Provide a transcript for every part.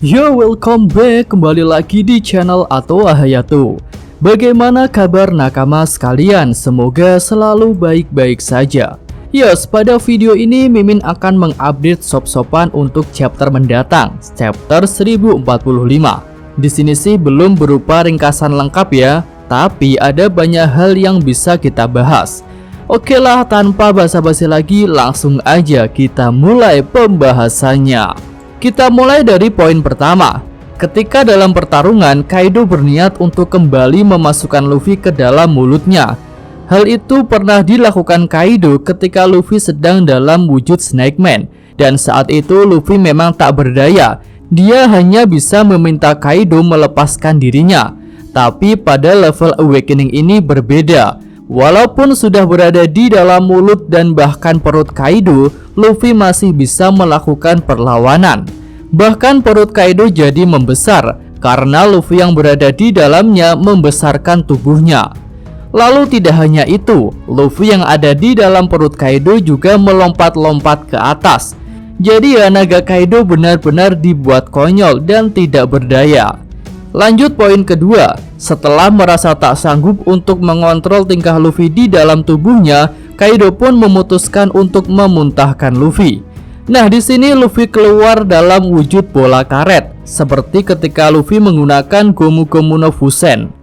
Yo, welcome back, kembali lagi di channel Atoa Hayato. Bagaimana kabar nakama sekalian? Semoga selalu baik-baik saja. Yes, pada video ini Mimin akan mengupdate sop-sopan untuk chapter mendatang, chapter 1045. Di sini sih belum berupa ringkasan lengkap ya, tapi ada banyak hal yang bisa kita bahas. Oke lah, tanpa basa-basi lagi, langsung aja kita mulai pembahasannya. Kita mulai dari poin pertama. Ketika dalam pertarungan, Kaido berniat untuk kembali memasukkan Luffy ke dalam mulutnya. Hal itu pernah dilakukan Kaido ketika Luffy sedang dalam wujud Snake Man. Dan saat itu Luffy memang tak berdaya. Dia hanya bisa meminta Kaido melepaskan dirinya. Tapi pada level Awakening ini berbeda. Walaupun sudah berada di dalam mulut dan bahkan perut Kaido, Luffy masih bisa melakukan perlawanan. Bahkan perut Kaido jadi membesar karena Luffy yang berada di dalamnya membesarkan tubuhnya. Lalu tidak hanya itu, Luffy yang ada di dalam perut Kaido juga melompat-lompat ke atas. Jadi ya, naga Kaido benar-benar dibuat konyol dan tidak berdaya. Lanjut poin kedua. Setelah merasa tak sanggup untuk mengontrol tingkah Luffy di dalam tubuhnya, Kaido pun memutuskan untuk memuntahkan Luffy. Nah, di sini Luffy keluar dalam wujud bola karet, seperti ketika Luffy menggunakan Gomu Gomu no Fusen.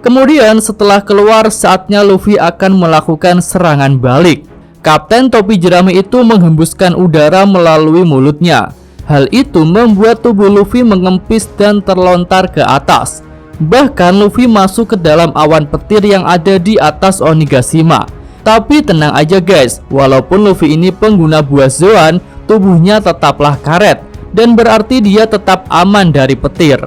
Kemudian setelah keluar, saatnya Luffy akan melakukan serangan balik. Kapten topi jerami itu menghembuskan udara melalui mulutnya. Hal itu membuat tubuh Luffy mengempis dan terlontar ke atas. Bahkan Luffy masuk ke dalam awan petir yang ada di atas Onigashima. Tapi tenang aja guys, walaupun Luffy ini pengguna buah Zoan, tubuhnya tetaplah karet, dan berarti dia tetap aman dari petir.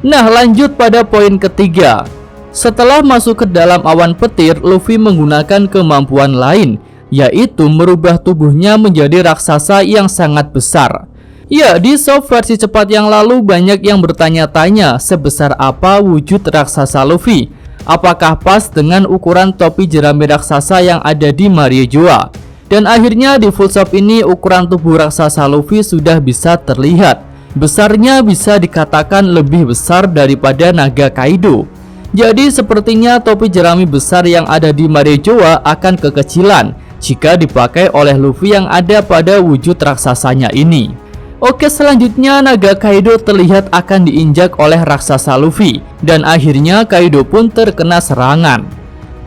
Nah, lanjut pada poin ketiga. Setelah masuk ke dalam awan petir, Luffy menggunakan kemampuan lain, yaitu merubah tubuhnya menjadi raksasa yang sangat besar. Ya, di shop versi cepat yang lalu banyak yang bertanya-tanya sebesar apa wujud raksasa Luffy. Apakah pas dengan ukuran topi jerami raksasa yang ada di Mariejoa? Dan akhirnya di full shop ini ukuran tubuh raksasa Luffy sudah bisa terlihat. Besarnya bisa dikatakan lebih besar daripada naga Kaido. Jadi sepertinya topi jerami besar yang ada di Mariejoa akan kekecilan jika dipakai oleh Luffy yang ada pada wujud raksasanya ini. Oke, selanjutnya naga Kaido terlihat akan diinjak oleh raksasa Luffy, dan akhirnya Kaido pun terkena serangan.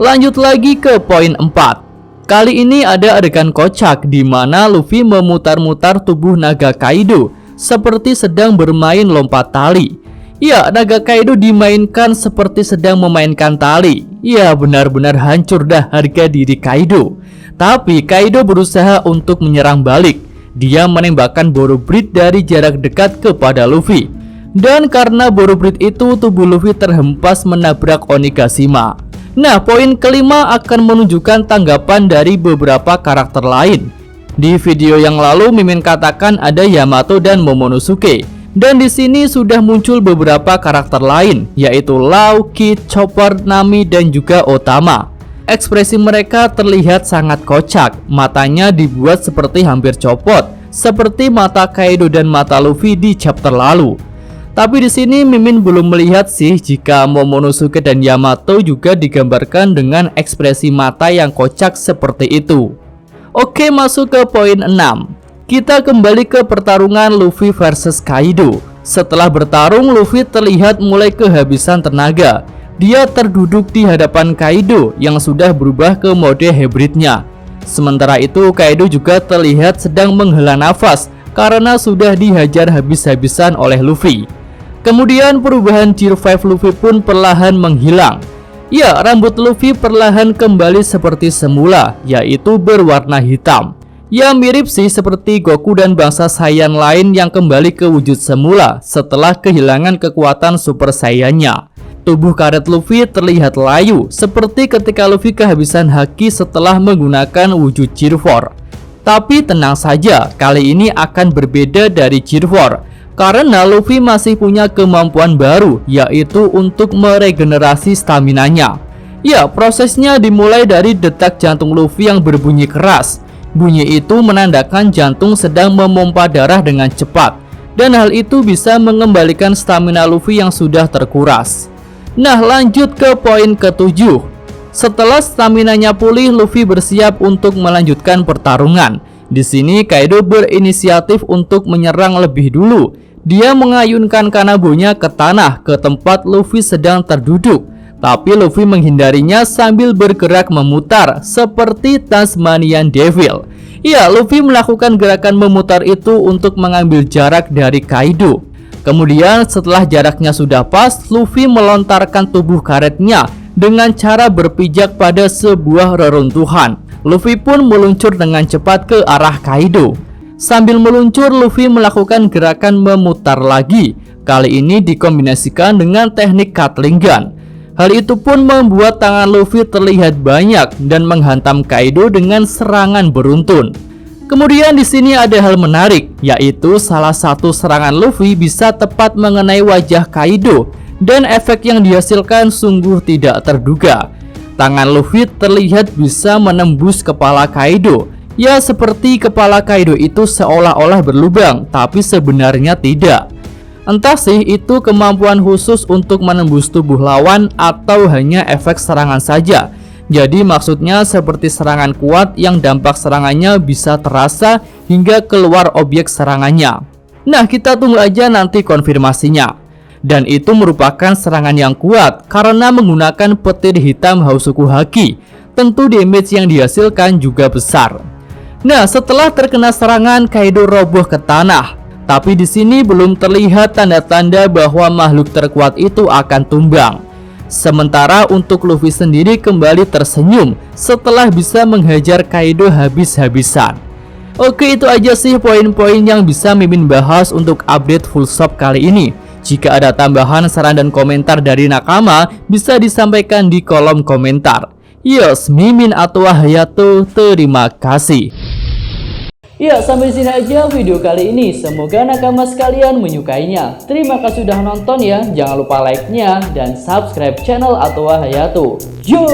Lanjut lagi ke poin 4. Kali ini ada adegan kocak di mana Luffy memutar-mutar tubuh naga Kaido seperti sedang bermain lompat tali. Ya, naga Kaido dimainkan seperti sedang memainkan tali. Ya, benar-benar hancur dah harga diri Kaido. Tapi Kaido berusaha untuk menyerang balik. Dia menembakkan Borobreed dari jarak dekat kepada Luffy. Dan karena Borobreed itu, tubuh Luffy terhempas menabrak Onigashima. Nah, poin kelima akan menunjukkan tanggapan dari beberapa karakter lain. Di video yang lalu Mimin katakan ada Yamato dan Momonosuke. Dan di sini sudah muncul beberapa karakter lain, yaitu Law, Kid, Chopper, Nami, dan juga Otama. Ekspresi mereka terlihat sangat kocak, matanya dibuat seperti hampir copot, seperti mata Kaido dan mata Luffy di chapter lalu. Tapi di sini Mimin belum melihat sih jika Momonosuke dan Yamato juga digambarkan dengan ekspresi mata yang kocak seperti itu. Oke, masuk ke poin 6. Kita kembali ke pertarungan Luffy versus Kaido. Setelah bertarung, Luffy terlihat mulai kehabisan tenaga. Dia terduduk di hadapan Kaido yang sudah berubah ke mode hybridnya. Sementara itu Kaido juga terlihat sedang menghela nafas karena sudah dihajar habis-habisan oleh Luffy. Kemudian perubahan Gear 5 Luffy pun perlahan menghilang. Ya, rambut Luffy perlahan kembali seperti semula, yaitu berwarna hitam. Ya, mirip sih seperti Goku dan bangsa Saiyan lain yang kembali ke wujud semula setelah kehilangan kekuatan Super Saiyan-nya. Tubuh karet Luffy terlihat layu, seperti ketika Luffy kehabisan haki setelah menggunakan wujud Gear 4. Tapi tenang saja, kali ini akan berbeda dari Gear 4, karena Luffy masih punya kemampuan baru, yaitu untuk meregenerasi staminanya. Ya, prosesnya dimulai dari detak jantung Luffy yang berbunyi keras. Bunyi itu menandakan jantung sedang memompa darah dengan cepat. dan hal itu bisa mengembalikan stamina Luffy yang sudah terkuras. Nah, lanjut ke poin ke-7. Setelah staminanya pulih, Luffy bersiap untuk melanjutkan pertarungan. Di sini Kaido berinisiatif untuk menyerang lebih dulu. Dia mengayunkan kanabonya ke tanah ke tempat Luffy sedang terduduk. Tapi Luffy menghindarinya sambil bergerak memutar seperti Tasmanian Devil. Ya, Luffy melakukan gerakan memutar itu untuk mengambil jarak dari Kaido. Kemudian setelah jaraknya sudah pas, Luffy melontarkan tubuh karetnya dengan cara berpijak pada sebuah reruntuhan. Luffy pun meluncur dengan cepat ke arah Kaido. Sambil meluncur, Luffy melakukan gerakan memutar lagi. Kali ini dikombinasikan dengan teknik Gatling Gun. Hal itu pun membuat tangan Luffy terlihat banyak dan menghantam Kaido dengan serangan beruntun. Kemudian di sini ada hal menarik, yaitu salah satu serangan Luffy bisa tepat mengenai wajah Kaido dan efek yang dihasilkan sungguh tidak terduga. Tangan Luffy terlihat bisa menembus kepala Kaido. Ya, seperti kepala Kaido itu seolah-olah berlubang, tapi sebenarnya tidak. Entah sih itu kemampuan khusus untuk menembus tubuh lawan atau hanya efek serangan saja. Jadi maksudnya seperti serangan kuat yang dampak serangannya bisa terasa hingga keluar objek serangannya. Nah, kita tunggu aja nanti konfirmasinya. Dan itu merupakan serangan yang kuat karena menggunakan petir hitam Hausoku Haki. Tentu damage yang dihasilkan juga besar. Nah, setelah terkena serangan, Kaido roboh ke tanah. Tapi di sini belum terlihat tanda-tanda bahwa makhluk terkuat itu akan tumbang. Sementara untuk Luffy sendiri kembali tersenyum setelah bisa menghajar Kaido habis-habisan. Oke, itu aja sih poin-poin yang bisa Mimin bahas untuk update full shop kali ini. Jika ada tambahan, saran, dan komentar dari nakama, bisa disampaikan di kolom komentar. Yes, Mimin atau Hayato, terima kasih. Ya, sampai sini aja video kali ini. Semoga nakama sekalian menyukainya. Terima kasih sudah nonton ya. Jangan lupa like-nya dan subscribe channel Atwa Hayato. Yo!